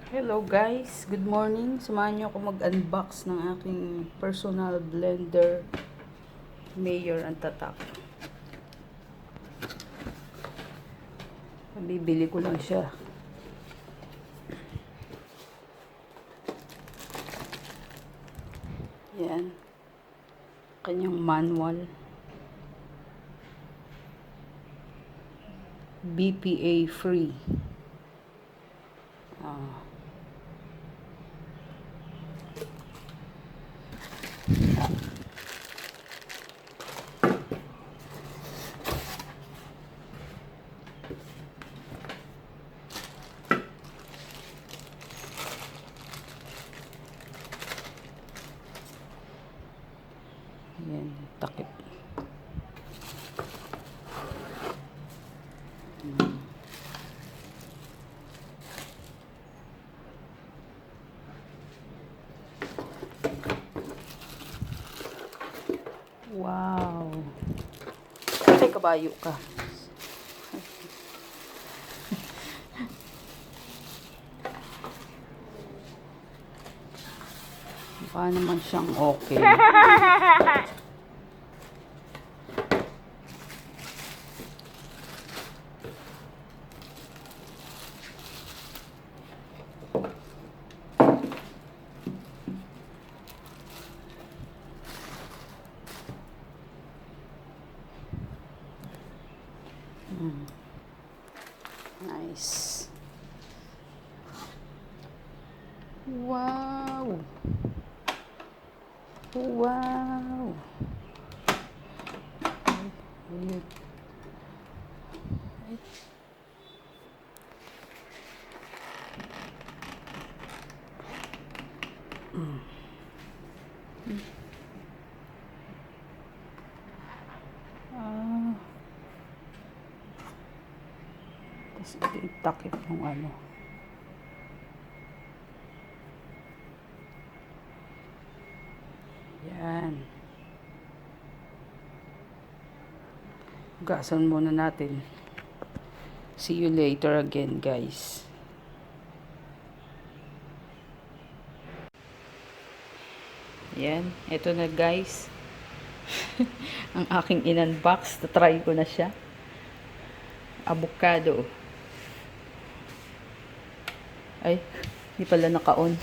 Hello guys, good morning. Samahan niyo ako mag-unbox ng aking personal blender Mayor ang tatak. Bibili ko lang siya. Yan. Kanyang manual. BPA free. Yan, takip. Wow. Ay, kabayo ka. Mukha naman siyang okay. Nice. Wow. Wow. Ay. Tapos itakip yung ano. Yan. Gasan muna natin. See you later again, guys. Yan. Ito na, guys. Ang aking in-unbox. Try ko na siya. Avocado. Ay, hindi pala naka-on.